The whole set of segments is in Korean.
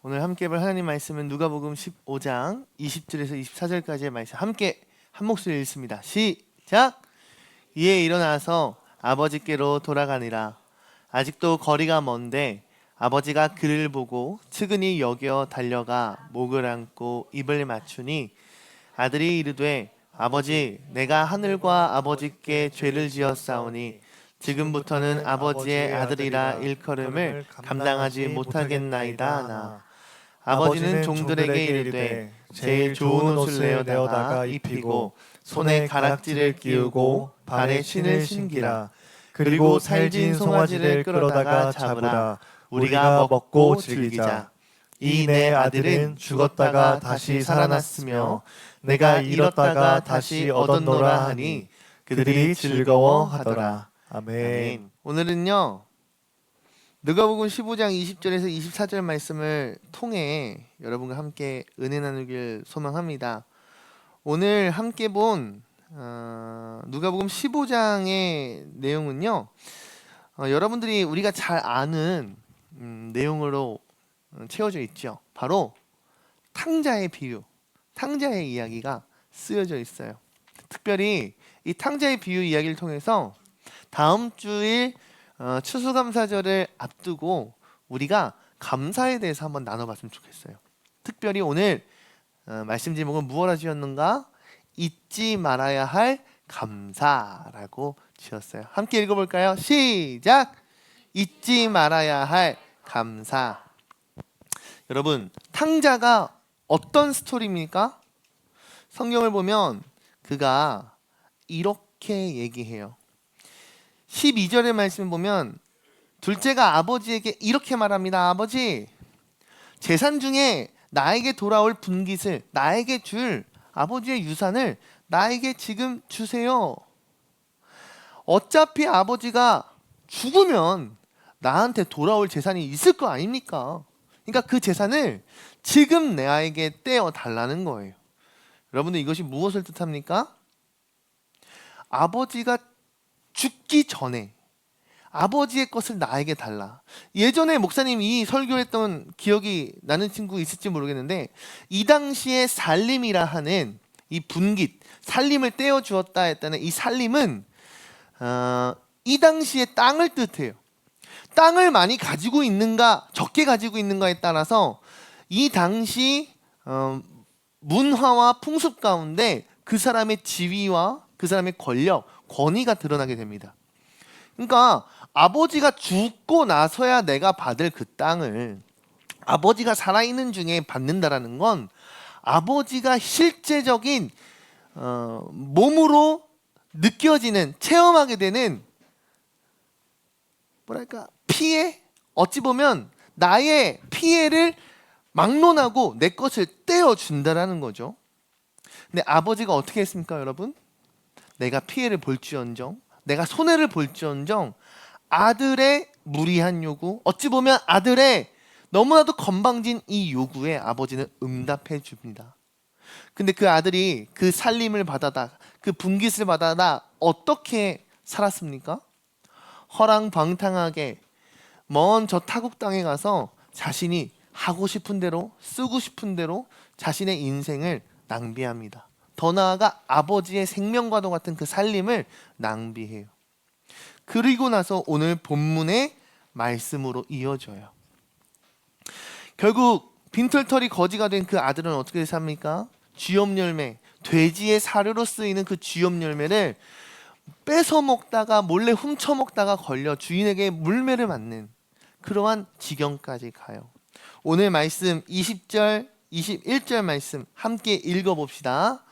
오늘 함께 볼 하나님 말씀은 누가복음 15장 20절에서 24절까지의 말씀 함께 한 목소리 읽습니다. 시작! 이에 일어나서 아버지께로 돌아가니라. 아직도 거리가 먼데 아버지가 그를 보고 측은히 여겨 달려가 목을 안고 입을 맞추니 아들이 이르되 아버지 내가 하늘과 아버지께 죄를 지었사오니 지금부터는 아버지의 아들이라 일컬음을 감당하지 못하겠나이다 하나. 아버지는 종들에게 이르되 제일 좋은 옷을 내어다가 입히고 손에 가락지를 끼우고 발에 신을 신기라. 그리고 살진 송아지를 끌어다가 잡으라. 우리가 먹고 즐기자. 이 내 아들은 죽었다가 다시 살아났으며 내가 잃었다가 다시 얻었노라 하니 그들이 즐거워하더라. 아멘. 오늘은요 누가복음 15장 20절에서 24절 말씀을 통해 여러분과 함께 은혜 나누길 소망합니다. 오늘 함께 본 누가복음 15장의 내용은요 여러분들이 우리가 잘 아는 내용으로 채워져 있죠. 바로 탕자의 비유, 탕자의 이야기가 쓰여져 있어요. 특별히 이 탕자의 비유 이야기를 통해서 다음 주일 추수감사절을 앞두고 우리가 감사에 대해서 한번 나눠봤으면 좋겠어요. 특별히 오늘 말씀 제목은 무엇라 지었는가? 잊지 말아야 할 감사라고 지었어요. 함께 읽어볼까요? 시작! 잊지 말아야 할 감사. 여러분, 탕자가 어떤 스토리입니까? 성경을 보면 그가 이렇게 얘기해요. 12절의 말씀을 보면 둘째가 아버지에게 이렇게 말합니다. 아버지, 재산 중에 나에게 돌아올 분깃을, 나에게 줄 아버지의 유산을 나에게 지금 주세요. 어차피 아버지가 죽으면 나한테 돌아올 재산이 있을 거 아닙니까? 그러니까 그 재산을 지금 내에게 떼어 달라는 거예요. 여러분들 이것이 무엇을 뜻합니까? 아버지가 죽기 전에 아버지의 것을 나에게 달라. 예전에 목사님이 설교했던 기억이 나는 친구 있을지 모르겠는데 이 당시에 살림이라 하는 이 분깃, 살림을 떼어 주었다 했다는 이 살림은 이 당시에 땅을 뜻해요. 땅을 많이 가지고 있는가 적게 가지고 있는가에 따라서 이 당시 문화와 풍습 가운데 그 사람의 지위와 그 사람의 권력, 권위가 드러나게 됩니다. 그러니까 아버지가 죽고 나서야 내가 받을 그 땅을 아버지가 살아있는 중에 받는다라는 건 아버지가 실제적인 몸으로 느껴지는, 체험하게 되는 뭐랄까 피해? 어찌 보면 나의 피해를 막론하고 내 것을 떼어준다라는 거죠. 근데 아버지가 어떻게 했습니까, 여러분? 내가 피해를 볼지언정, 내가 손해를 볼지언정 아들의 무리한 요구, 어찌 보면 아들의 너무나도 건방진 이 요구에 아버지는 응답해 줍니다. 근데 그 아들이 그 살림을 받아다, 그 분깃을 받아다 어떻게 살았습니까? 허랑방탕하게 먼 저 타국 땅에 가서 자신이 하고 싶은 대로, 쓰고 싶은 대로 자신의 인생을 낭비합니다. 더 나아가 아버지의 생명과도 같은 그 살림을 낭비해요. 그리고 나서 오늘 본문의 말씀으로 이어져요. 결국 빈털터리 거지가 된 그 아들은 어떻게 삽니까? 쥐염 열매, 돼지의 사료로 쓰이는 그 쥐염 열매를 뺏어 먹다가 몰래 훔쳐 먹다가 걸려 주인에게 물매를 맞는 그러한 지경까지 가요. 오늘 말씀 20절, 21절 말씀 함께 읽어봅시다.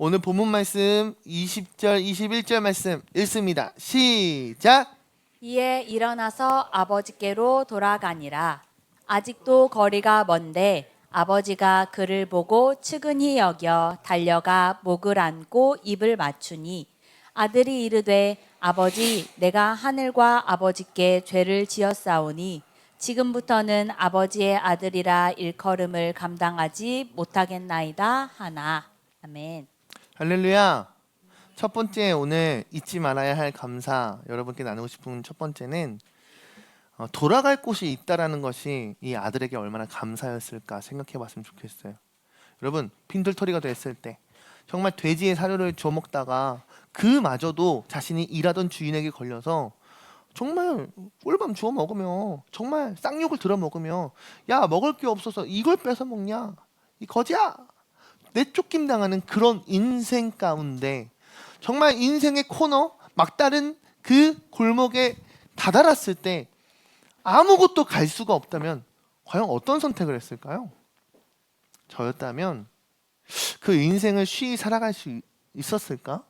오늘 본문 말씀 20절, 21절 말씀 읽습니다. 시작! 이에 일어나서 아버지께로 돌아가니라. 아직도 거리가 먼데 아버지가 그를 보고 측은히 여겨 달려가 목을 안고 입을 맞추니 아들이 이르되 아버지 내가 하늘과 아버지께 죄를 지었사오니 지금부터는 아버지의 아들이라 일컬음을 감당하지 못하겠나이다 하나. 아멘. 할렐루야. 첫 번째 오늘 잊지 말아야 할 감사 여러분께 나누고 싶은 첫 번째는 돌아갈 곳이 있다라는 것이 이 아들에게 얼마나 감사였을까 생각해 봤으면 좋겠어요. 여러분, 빈털터리가 됐을 때 정말 돼지의 사료를 주워 먹다가 그마저도 자신이 일하던 주인에게 걸려서 정말 꿀밤 주워 먹으며 정말 쌍욕을 들어 먹으며 야 먹을 게 없어서 이걸 뺏어 먹냐 이 거지야 내쫓김 당하는 그런 인생 가운데 정말 인생의 코너 막다른 그 골목에 다다랐을 때 아무것도 갈 수가 없다면 과연 어떤 선택을 했을까요? 저였다면 그 인생을 쉬이 살아갈 수 있었을까?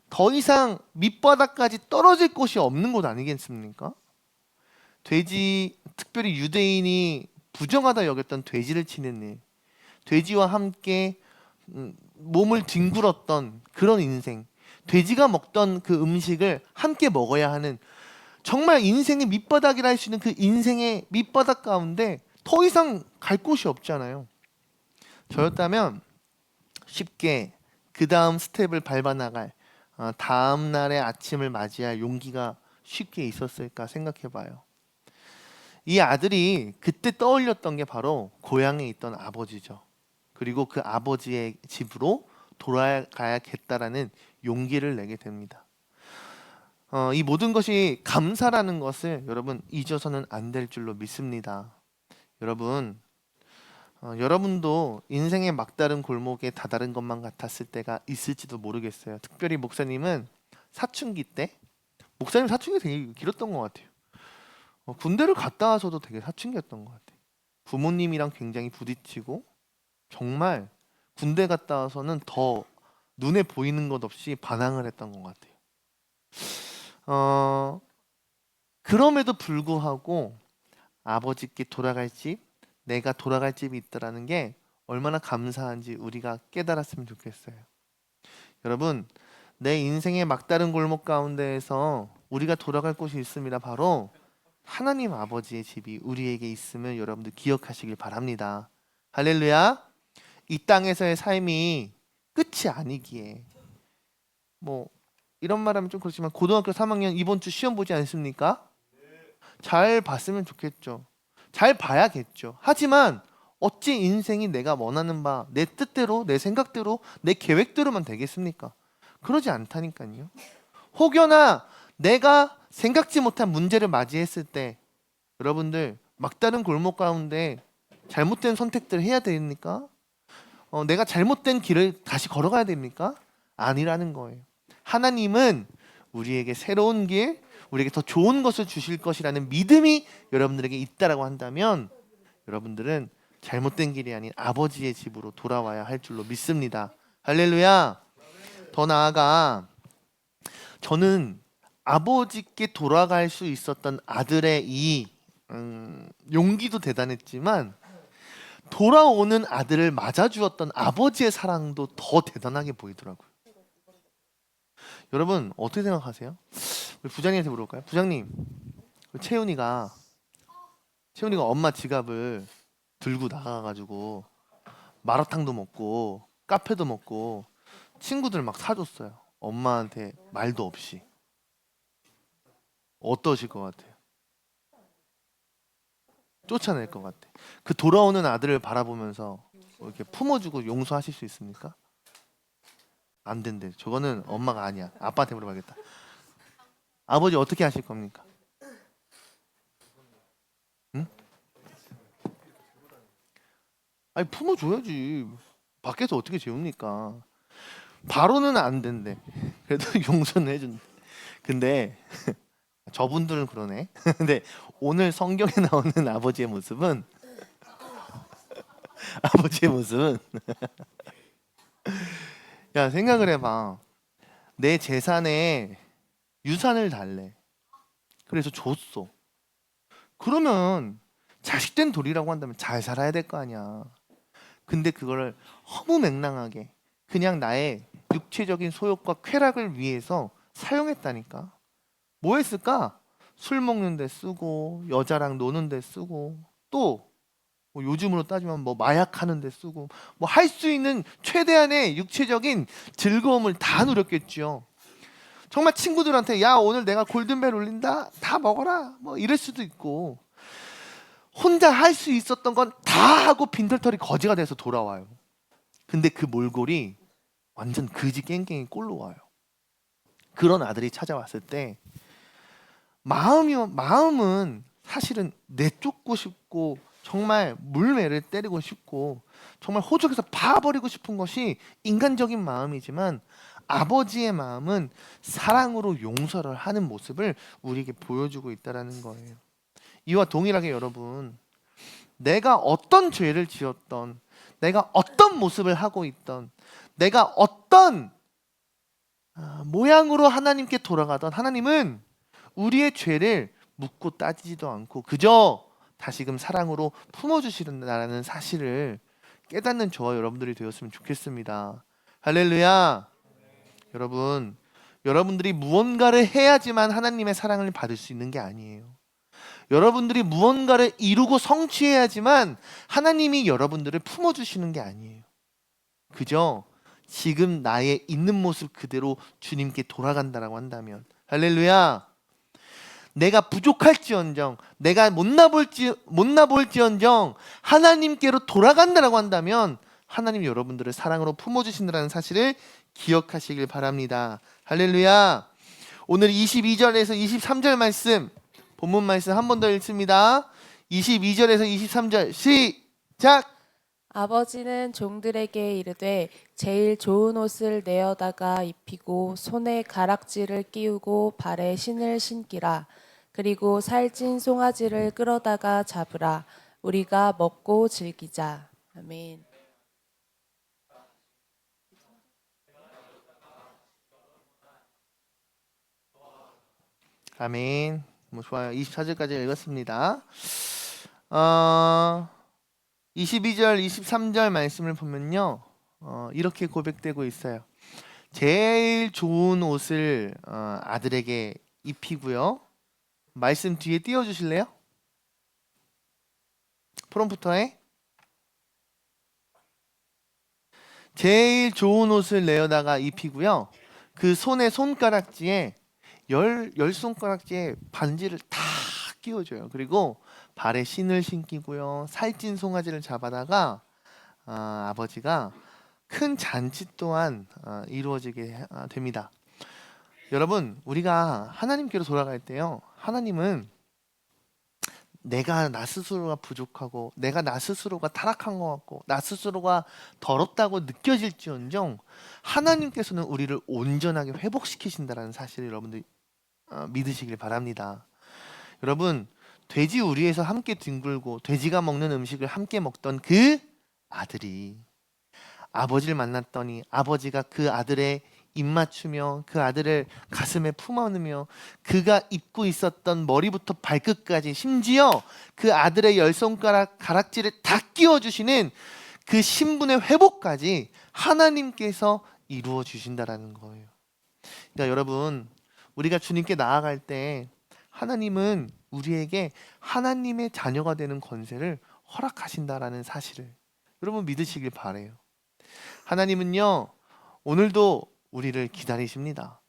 더 이상 밑바닥까지 떨어질 곳이 없는 곳 아니겠습니까? 돼지, 특별히 유대인이 부정하다 여겼던 돼지를 치는 일, 돼지와 함께 몸을 뒹굴었던 그런 인생, 돼지가 먹던 그 음식을 함께 먹어야 하는 정말 인생의 밑바닥이라 할 수 있는 그 인생의 밑바닥 가운데 더 이상 갈 곳이 없잖아요. 저였다면 쉽게 그 다음 스텝을 밟아나갈 다음 날의 아침을 맞이할 용기가 쉽게 있었을까 생각해봐요. 이 아들이 그때 떠올렸던 게 바로 고향에 있던 아버지죠. 그리고 그 아버지의 집으로 돌아가야겠다라는 용기를 내게 됩니다. 이 모든 것이 감사라는 것을 여러분 잊어서는 안 될 줄로 믿습니다. 여러분, 여러분도 인생의 막다른 골목에 다다른 것만 같았을 때가 있을지도 모르겠어요. 특별히 목사님은 사춘기 때, 목사님 사춘기 되게 길었던 것 같아요. 군대를 갔다 와서도 되게 사춘기였던 것 같아요. 부모님이랑 굉장히 부딪히고 정말 군대 갔다 와서는 더 눈에 보이는 것 없이 반항을 했던 것 같아요. 그럼에도 불구하고 아버지께 돌아갈 집, 내가 돌아갈 집이 있다라는 게 얼마나 감사한지 우리가 깨달았으면 좋겠어요. 여러분, 내 인생의 막다른 골목 가운데에서 우리가 돌아갈 곳이 있습니다. 바로 하나님 아버지의 집이 우리에게 있음을 여러분들 기억하시길 바랍니다. 할렐루야. 이 땅에서의 삶이 끝이 아니기에 뭐 이런 말하면 좀 그렇지만 고등학교 3학년 이번 주 시험 보지 않습니까? 잘 봤으면 좋겠죠. 잘 봐야겠죠. 하지만 어찌 인생이 내가 원하는 바, 내 뜻대로, 내 생각대로, 내 계획대로만 되겠습니까? 그러지 않다니까요. 혹여나 내가 생각지 못한 문제를 맞이했을 때 여러분들 막다른 골목 가운데 잘못된 선택들을 해야 됩니까? 내가 잘못된 길을 다시 걸어가야 됩니까? 아니라는 거예요. 하나님은 우리에게 새로운 길, 우리에게 더 좋은 것을 주실 것이라는 믿음이 여러분들에게 있다라고 한다면 여러분들은 잘못된 길이 아닌 아버지의 집으로 돌아와야 할 줄로 믿습니다. 할렐루야. 더 나아가 저는 아버지께 돌아갈 수 있었던 아들의 이 용기도 대단했지만 돌아오는 아들을 맞아주었던 아버지의 사랑도 더 대단하게 보이더라고요. 여러분 어떻게 생각하세요? 우리 부장님한테 물어볼까요? 부장님, 채훈이가 엄마 지갑을 들고 나가가지고 마라탕도 먹고 카페도 먹고 친구들 막 사줬어요. 엄마한테 말도 없이. 어떠실 것 같아요? 쫓아낼 것 같아. 그 돌아오는 아들을 바라보면서 이렇게 품어주고 용서하실 수 있습니까? 안 된대. 저거는 엄마가 아니야. 아빠한테 물어봐야겠다. 아버지 어떻게 하실 겁니까? 응? 아니 품어줘야지. 밖에서 어떻게 재웁니까? 바로는 안 된대. 그래도 용서는 해준대. 근데 저분들은 그러네. 근데 오늘 성경에 나오는 아버지의 모습은 야 생각을 해봐. 내 재산에 유산을 달래. 그래서 줬어. 그러면 자식된 도리라고 한다면 잘 살아야 될 거 아니야. 근데 그거를 허무맹랑하게 그냥 나의 육체적인 소욕과 쾌락을 위해서 사용했다니까. 뭐 했을까? 술 먹는 데 쓰고 여자랑 노는 데 쓰고 또 뭐 요즘으로 따지면 뭐 마약하는 데 쓰고 뭐 할 수 있는 최대한의 육체적인 즐거움을 다 누렸겠죠. 정말 친구들한테 야 오늘 내가 골든벨 울린다 다 먹어라 뭐 이럴 수도 있고, 혼자 할 수 있었던 건 다 하고 빈털터리 거지가 돼서 돌아와요. 근데 그 몰골이 완전 그지 깽깽이 꼴로 와요. 그런 아들이 찾아왔을 때 마음은 사실은 내쫓고 싶고 정말 물매를 때리고 싶고 정말 호적에서 봐버리고 싶은 것이 인간적인 마음이지만, 아버지의 마음은 사랑으로 용서를 하는 모습을 우리에게 보여주고 있다는 거예요. 이와 동일하게 여러분, 내가 어떤 죄를 지었던, 내가 어떤 모습을 하고 있던, 내가 어떤 모양으로 하나님께 돌아가던, 하나님은 우리의 죄를 묻고 따지지도 않고 그저 다시금 사랑으로 품어주시는다라는 사실을 깨닫는 저와 여러분들이 되었으면 좋겠습니다. 할렐루야. 여러분, 여러분들이 무언가를 해야지만 하나님의 사랑을 받을 수 있는 게 아니에요. 여러분들이 무언가를 이루고 성취해야지만 하나님이 여러분들을 품어주시는 게 아니에요. 그저 지금 나의 있는 모습 그대로 주님께 돌아간다라고 한다면, 할렐루야. 내가 부족할지언정, 내가 못나 볼지언정 하나님께로 돌아간다라고 한다면 하나님이 여러분들을 사랑으로 품어주신다는 사실을 기억하시길 바랍니다. 할렐루야. 오늘 22절에서 23절 말씀, 본문 말씀 한 번 더 읽습니다. 22절에서 23절 시작. 아버지는 종들에게 이르되 제일 좋은 옷을 내어다가 입히고 손에 가락지를 끼우고 발에 신을 신기라. 그리고 살찐 송아지를 끌어다가 잡으라. 우리가 먹고 즐기자. 아멘. 아멘. 뭐 좋아요. 24절까지 읽었습니다. 22절, 23절 말씀을 보면요, 이렇게 고백되고 있어요. 제일 좋은 옷을 아들에게 입히고요. 말씀 뒤에 띄워주실래요? 프롬프터에 제일 좋은 옷을 내어다가 입히고요. 그 손에 손가락지에 열 손가락지에 반지를 다 끼워줘요. 그리고 발에 신을 신기고요. 살찐 송아지를 잡아다가 아버지가 큰 잔치 또한 이루어지게 됩니다. 여러분, 우리가 하나님께로 돌아갈 때요, 하나님은 내가 나 스스로가 부족하고 내가 나 스스로가 타락한 것 같고 나 스스로가 더럽다고 느껴질지언정 하나님께서는 우리를 온전하게 회복시키신다는 사실을 여러분들 믿으시길 바랍니다. 여러분, 돼지 우리에서 함께 뒹굴고 돼지가 먹는 음식을 함께 먹던 그 아들이 아버지를 만났더니 아버지가 그 아들의 입 맞추며 그 아들을 가슴에 품어안으며 그가 입고 있었던 머리부터 발끝까지 심지어 그 아들의 열 손가락 가락지를 다 끼워주시는 그 신분의 회복까지 하나님께서 이루어 주신다라는 거예요. 그러니까 여러분, 우리가 주님께 나아갈 때 하나님은 우리에게 하나님의 자녀가 되는 권세를 허락하신다라는 사실을 여러분 믿으시길 바래요. 하나님은요, 오늘도 우리를 기다리십니다.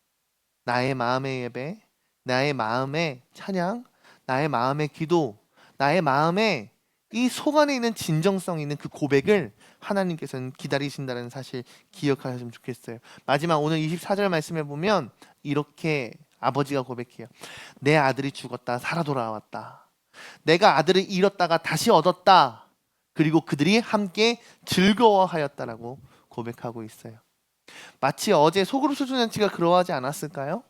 나의 마음의 예배, 나의 마음의 찬양, 나의 마음의 기도, 나의 마음의 이 속 안에 있는 진정성 있는 그 고백을 하나님께서는 기다리신다는 사실 기억하셨으면 좋겠어요. 마지막 오늘 24절 말씀에 보면 이렇게 아버지가 고백해요. 내 아들이 죽었다 살아 돌아왔다. 내가 아들을 잃었다가 다시 얻었다. 그리고 그들이 함께 즐거워하였다라고 고백하고 있어요. 마치 어제 소그룹 수준잔치가 그러하지 않았을까요?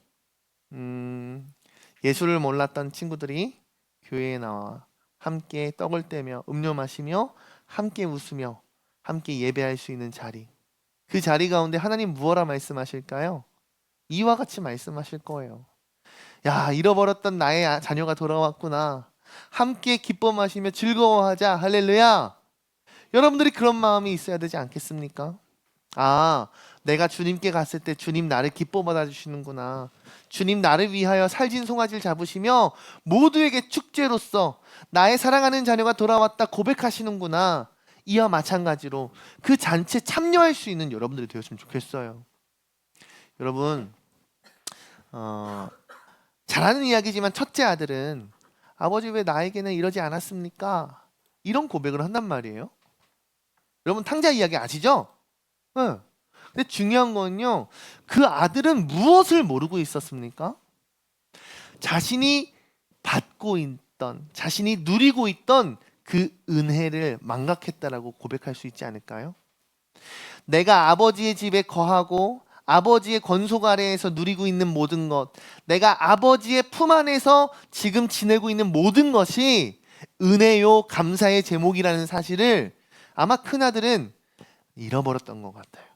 예수를 몰랐던 친구들이 교회에 나와 함께 떡을 떼며 음료 마시며 함께 웃으며 함께 예배할 수 있는 자리, 그 자리 가운데 하나님 무엇라 말씀하실까요? 이와 같이 말씀하실 거예요. 야, 잃어버렸던 나의 자녀가 돌아왔구나. 함께 기뻐 마시며 즐거워하자. 할렐루야. 여러분들이 그런 마음이 있어야 되지 않겠습니까? 아, 내가 주님께 갔을 때 주님 나를 기뻐 받아주시는구나. 주님 나를 위하여 살진 송아지를 잡으시며 모두에게 축제로서 나의 사랑하는 자녀가 돌아왔다 고백하시는구나. 이와 마찬가지로 그 잔치에 참여할 수 있는 여러분들이 되었으면 좋겠어요. 여러분, 잘하는 이야기지만 첫째 아들은 아버지 왜 나에게는 이러지 않았습니까? 이런 고백을 한단 말이에요. 여러분 탕자 이야기 아시죠? 응. 근데 중요한 건요. 그 아들은 무엇을 모르고 있었습니까? 자신이 받고 있던, 자신이 누리고 있던 그 은혜를 망각했다라고 고백할 수 있지 않을까요? 내가 아버지의 집에 거하고 아버지의 권속 아래에서 누리고 있는 모든 것, 내가 아버지의 품 안에서 지금 지내고 있는 모든 것이 은혜요 감사의 제목이라는 사실을 아마 큰 아들은 잃어버렸던 것 같아요.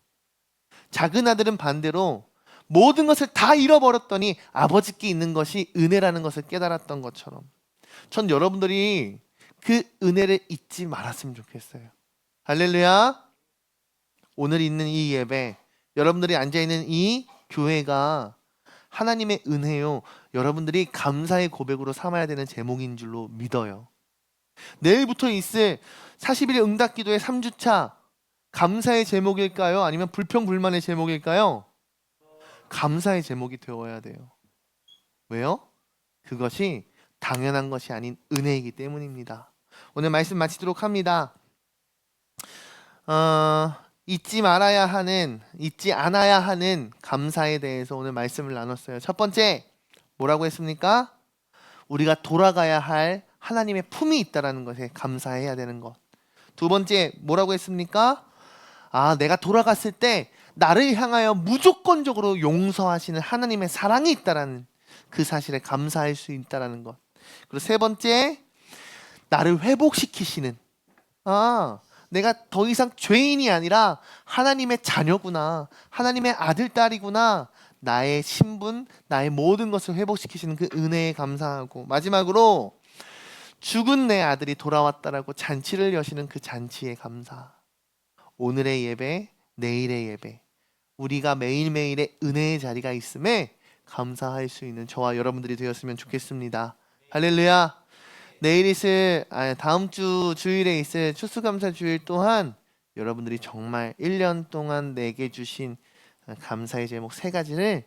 작은 아들은 반대로 모든 것을 다 잃어버렸더니 아버지께 있는 것이 은혜라는 것을 깨달았던 것처럼 전 여러분들이 그 은혜를 잊지 말았으면 좋겠어요. 할렐루야. 오늘 있는 이 예배, 여러분들이 앉아있는 이 교회가 하나님의 은혜요, 여러분들이 감사의 고백으로 삼아야 되는 제목인 줄로 믿어요. 내일부터 있을 40일 응답기도의 3주차 감사의 제목일까요? 아니면 불평불만의 제목일까요? 감사의 제목이 되어야 돼요. 왜요? 그것이 당연한 것이 아닌 은혜이기 때문입니다. 오늘 말씀 마치도록 합니다. 잊지 않아야 하는 감사에 대해서 오늘 말씀을 나눴어요. 첫 번째, 뭐라고 했습니까? 우리가 돌아가야 할 하나님의 품이 있다는 것에 감사해야 되는 것. 두 번째, 뭐라고 했습니까? 내가 돌아갔을 때 나를 향하여 무조건적으로 용서하시는 하나님의 사랑이 있다는 그 사실에 감사할 수 있다는 것. 그리고 세 번째, 나를 회복시키시는, 내가 더 이상 죄인이 아니라 하나님의 자녀구나, 하나님의 아들, 딸이구나, 나의 신분, 나의 모든 것을 회복시키시는 그 은혜에 감사하고, 마지막으로 죽은 내 아들이 돌아왔다라고 잔치를 여시는 그 잔치에 감사. 오늘의 예배, 내일의 예배, 우리가 매일매일의 은혜의 자리가 있음에 감사할 수 있는 저와 여러분들이 되었으면 좋겠습니다. 할렐루야. 내일 있을 다음 주 주일에 있을 추수감사 주일 또한 여러분들이 정말 1년 동안 내게 주신 감사의 제목 3가지를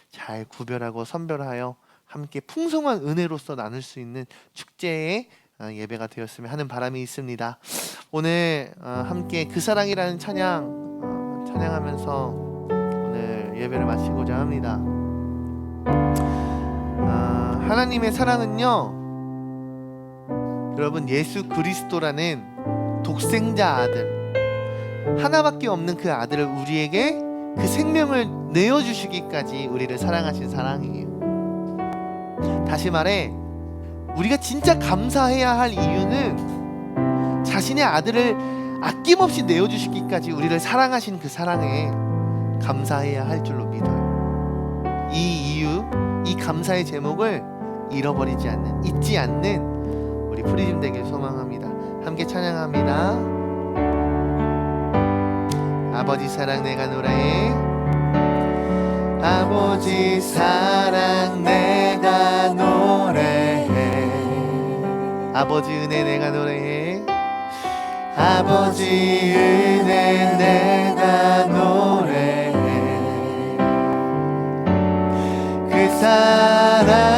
잘 구별하고 선별하여 함께 풍성한 은혜로서 나눌 수 있는 축제의 예배가 되었으면 하는 바람이 있습니다. 오늘 함께 그 사랑이라는 찬양하면서 오늘 예배를 마치고자 합니다. 하나님의 사랑은요, 여러분, 예수 그리스도라는 독생자 아들, 하나밖에 없는 그 아들을 우리에게 그 생명을 내어주시기까지 우리를 사랑하신 사랑이에요. 다시 말해, 우리가 진짜 감사해야 할 이유는 자신의 아들을 아낌없이 내어주시기까지 우리를 사랑하신 그 사랑에 감사해야 할 줄로 믿어요. 이 이유, 이 감사의 제목을 잃어버리지 않는, 잊지 않는 우리 프리즘 되길 소망합니다. 함께 찬양합니다. 아버지 사랑 내가 노래해. 아버지 사랑 내가 노래해. 아버지 은혜 내가 노래해. 아버지 은혜 내가 노래해. 그 사랑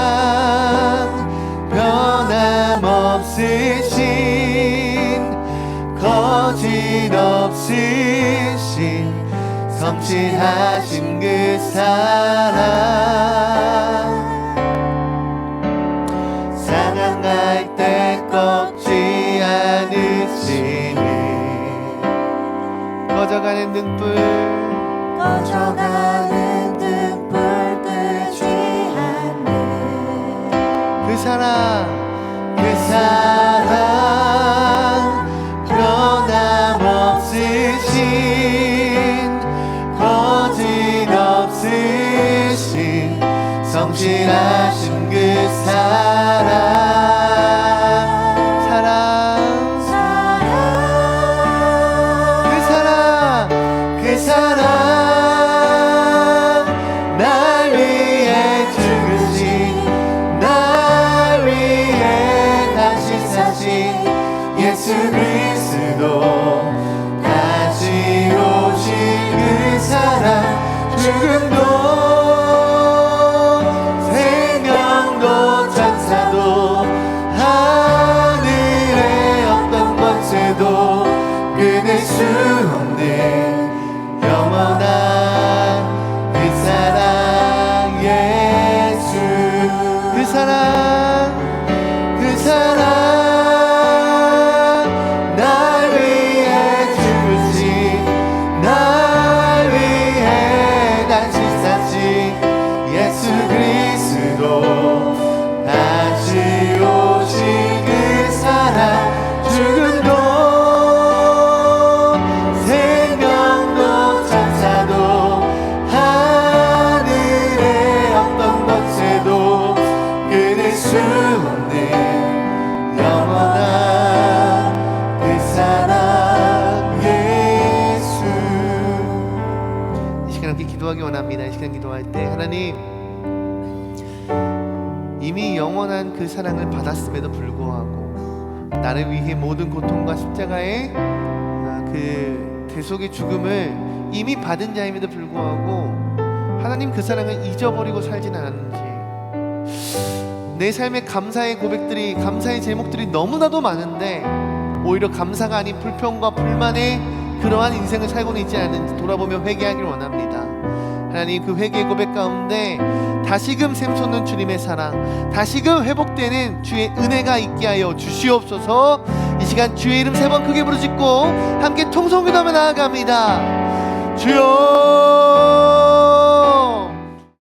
변함없으신 거짓없으신 성실하신 그 사랑 사랑할 때 꺾지 않으시니 꺼져가는 등불 끄지 않는 그 사랑 변함없으신 거짓없으신 성실하신 그 그 사랑 날 위해 죽으신 날 위해 다시 끊을 수 없는 영원한 그 사랑 예수 그 사랑 날 위해 죽으신 날 위해 다시 사신 예수 그리스도 다시 오신 그 사랑 죽음도 생명도 천사도 하늘의 어떤 것에도 끊을 수 없는 영원한 그 사랑 예수. 이 시간 함께 기도하기 원합니다. 이 시간 기도할 때 하나님, 이미 영원한 그 사랑을 받았음에도 불구하고 나를 위해 모든 고통과 십자가의 그 대속의 죽음을 이미 받은 자임에도 불구하고 하나님 그 사랑을 잊어버리고 살진 않았는지, 내 삶에 감사의 고백들이, 감사의 제목들이 너무나도 많은데 오히려 감사가 아닌 불평과 불만의 그러한 인생을 살고는 있지 않은지 돌아보며 회개하기를 원합니다. 하나님, 그 회개의 고백 가운데 다시금 샘솟는 주님의 사랑, 다시금 회복되는 주의 은혜가 있게 하여 주시옵소서. 이 시간 주의 이름 3번 크게 부르짖고 함께 통성기도하며 나아갑니다. 주여